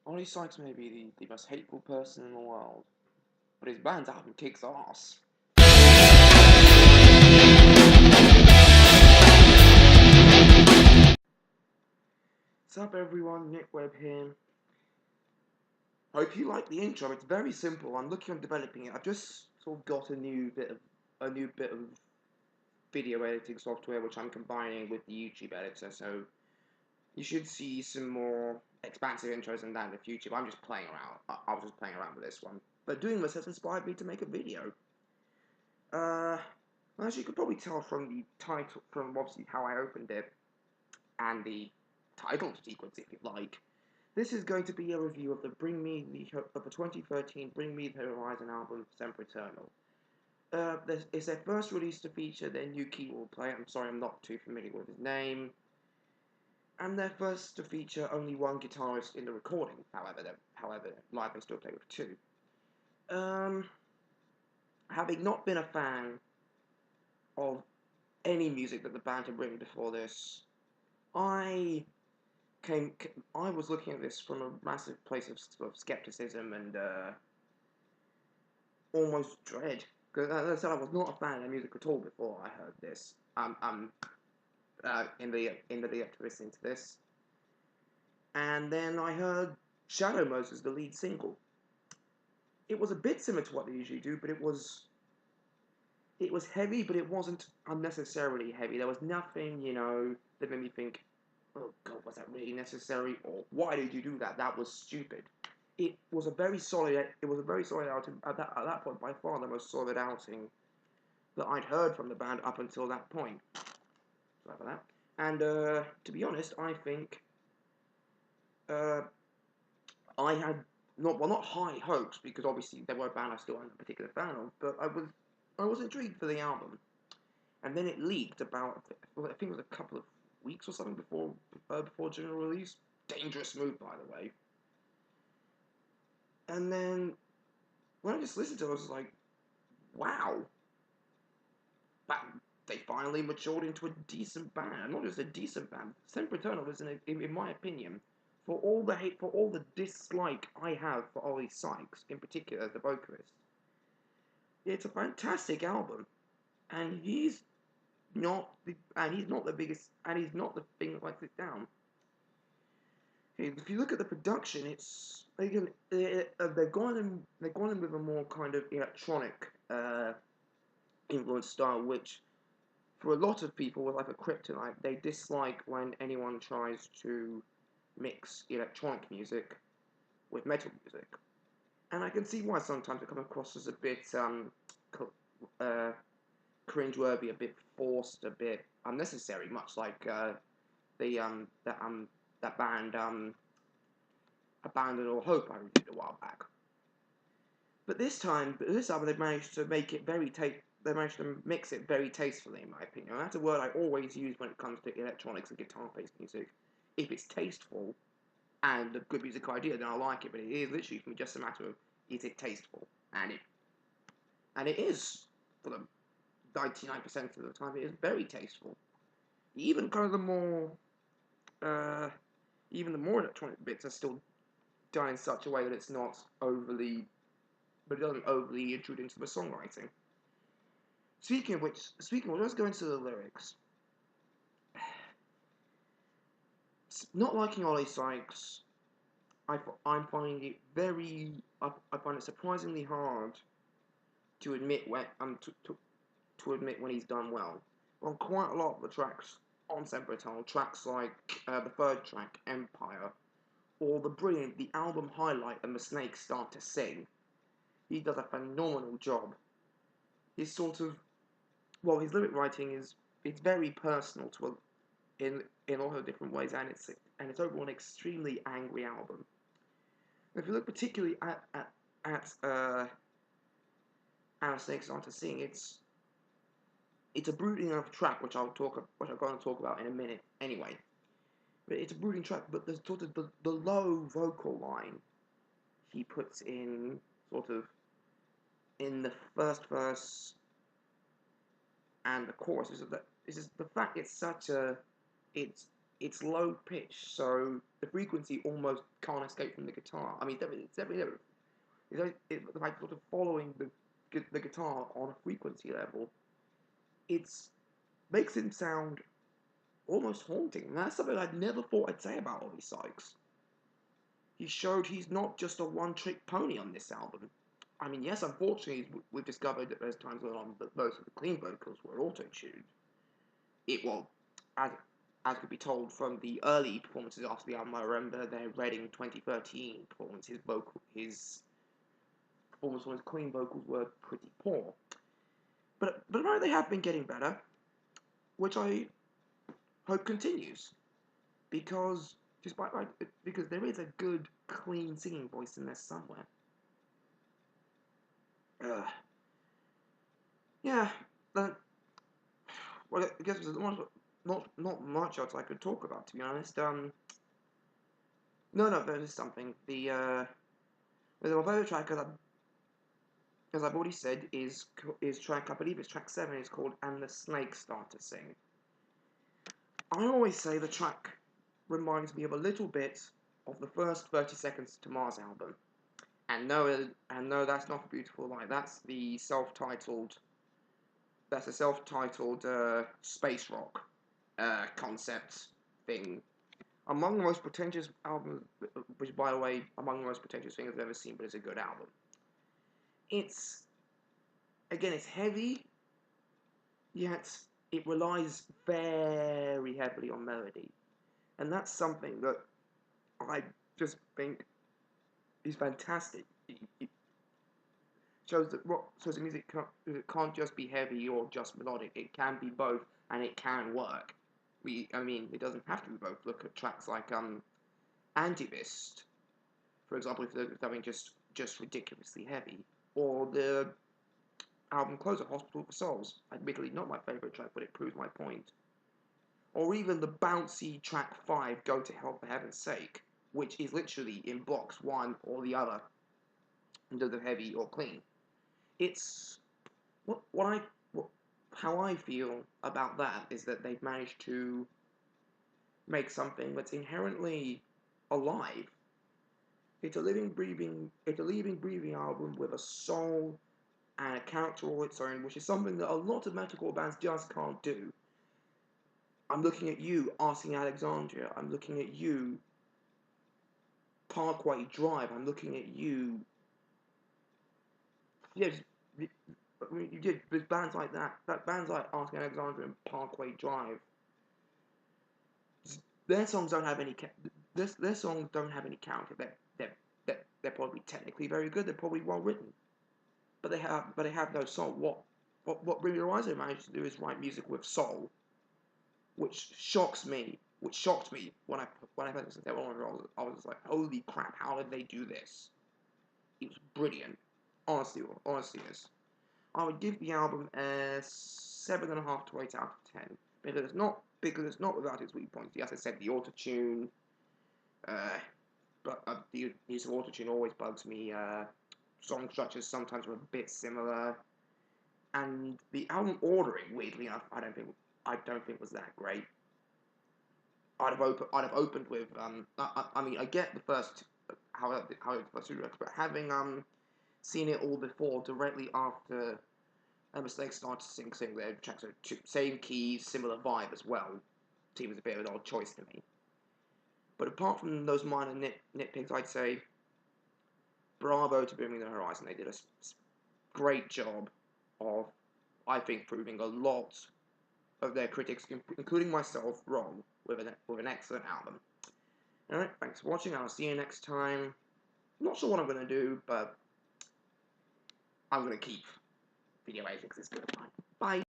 Ollie Sykes may be the most hateful person in the world, but his band's album kicks ass. What's up, everyone? Nick Webb here. Hope you like the intro. It's very simple. I'm looking on developing it. I've just sort of got a new bit of video editing software which I'm combining with the YouTube editor. So you should see some more expansive intros than that in the future. But I'm just playing around. I was just playing around with this one. But doing this has inspired me to make a video. As you could probably tell from the title, from obviously how I opened it, and the title sequence, if you like, this is going to be a review of the 2013 Bring Me the Horizon album, Sempriternal. It's their first release to feature their new keyboard player. I'm sorry, I'm not too familiar with his name. And their first to feature only one guitarist in the recording. However, live they still play with two. Having not been a fan of any music that the band had written before this, I was looking at this from a massive place of sort of skepticism and almost dread. Because as I said, I was not a fan of music at all before I heard this. In the lead up to listening to this, and then I heard Shadow Moses, the lead single. It was a bit similar to what they usually do, but it was heavy, but it wasn't unnecessarily heavy. There was nothing, that made me think, oh god, was that really necessary? Or why did you do that? That was stupid. It was a very solid outing at that point, by far the most solid outing that I'd heard from the band up until that point. Sorry for that. And to be honest, I think I had not high hopes, because obviously they were a band I still wasn't a particular fan of, but I was intrigued for the album. And then it leaked about, I think it was a couple of weeks or something before general release. Dangerous move, by the way. And then when I just listened to it, I was like, wow, that they finally matured into a decent band. Not just a decent band. Sempriternal is, in my opinion, for all the hate, for all the dislike I have for Ollie Sykes, in particular as the vocalist, it's a fantastic album, and he's not the biggest, and he's not the thing that lets it down. If you look at the production, it's again they've gone in with a more kind of electronic influence style, which for a lot of people with like a kryptonite, they dislike when anyone tries to mix electronic music with metal music, and I can see why sometimes it comes across as a bit cringeworthy, a bit forced, a bit unnecessary, much like the that band Abandon All Hope I reviewed a while back. But this album, they managed to make it they managed to mix it very tastefully, in my opinion. And that's a word I always use when it comes to electronics and guitar-based music. If it's tasteful and a good music idea, then I like it. But it is literally for me just a matter of, is it tasteful? And it is, for the 99% of the time. It is very tasteful. Even kind of even the more electronic bits are still done in such a way that it's not overly, but it doesn't overly intrude into the songwriting. Speaking of which, let's go into the lyrics. Not liking Ollie Sykes, I'm finding it I find it surprisingly hard to admit to admit when he's done well. On quite a lot of the tracks on Sempriternal, tracks like the third track, Empire, or the album highlight, and the Snakes Start to Sing, he does a phenomenal job. His his lyric writing it's very personal in a lot of different ways, and it's overall an extremely angry album. And if you look particularly at Our Snakes Start to Sing, it's a brooding enough track, which I'm going to talk about in a minute anyway. But it's a brooding track, but there's sort of the low vocal line he puts in sort of in the first verse and the chorus is the fact it's it's low pitch, so the frequency almost can't escape from the guitar. I mean, it's definitely it's like sort of following the guitar on a frequency level. It's makes him sound almost haunting. And that's something I'd never thought I'd say about Ollie Sykes. He showed he's not just a one-trick pony on this album. I mean, yes, unfortunately, we've discovered that there's times when most of the clean vocals were auto-tuned. Well, as as could be told from the early performances after the album, I remember their Reading 2013 performance. His performance on his clean vocals were pretty poor. But now they have been getting better, which I hope continues, because because there is a good clean singing voice in there somewhere. Yeah, but well, I guess there's not much else I could talk about, to be honest. No, there is something. The my favorite track, as I've already said, is track, I believe it's track 7. It's called "And the Snakes Start to Sing." I always say the track reminds me of a little bit of the first 30 Seconds to Mars album. And no, that's not a Beautiful Lie. That's the self-titled. That's a self-titled space rock concept thing. Among the most pretentious albums, which, by the way, among the most pretentious things I've ever seen, but it's a good album. It's it's heavy, yet it relies very heavily on melody, and that's something that I just think is fantastic. It shows that the music can't just be heavy or just melodic. It can be both, and it can work. I mean, it doesn't have to be both. Look at tracks like Antivist, for example, if they're something just ridiculously heavy, or the album closer, Hospital for Souls. Admittedly, not my favourite track, but it proves my point. Or even the bouncy track 5, Go to Hell for Heaven's Sake, which is literally in box one or the other, into the heavy or clean. It's how I feel about that is that they've managed to make something that's inherently alive. It's a living, breathing album with a soul and a character all its own, which is something that a lot of metalcore bands just can't do. I'm looking at you, Asking Alexandria. I'm looking at you, Parkway Drive. I'm looking at you. Yeah, you did. There's bands like that. Bands like Asking Alexandria and Parkway Drive. Their songs don't have any. Their songs don't have any character. They're probably technically very good. They're probably well written, but they have no soul. What Bring Me the Horizon managed to do is write music with soul, which shocked me when I heard this. I was just like, holy crap! How did they do this? It was brilliant. Honestly, this. I would give the album a 7.5 to 8 out of 10 because it's not without its weak points. As I said, the autotune, but the use of autotune always bugs me. Song structures sometimes are a bit similar, and the album ordering, weirdly enough, I don't think was that great. I'd have opened with I mean, I get the first how it first works, but having seen it all before, directly after Mistakes started to sing their tracks are same keys, similar vibe as well. Seems a bit of an odd choice to me. But apart from those minor nitpicks, I'd say bravo to Bring Me the Horizon. They did a great job of, I think, proving a lot of their critics, including myself, wrong with an excellent album. Alright, thanks for watching. I'll see you next time. I'm not sure what I'm going to do, but I'm going to keep video editing because it's good fun. Bye.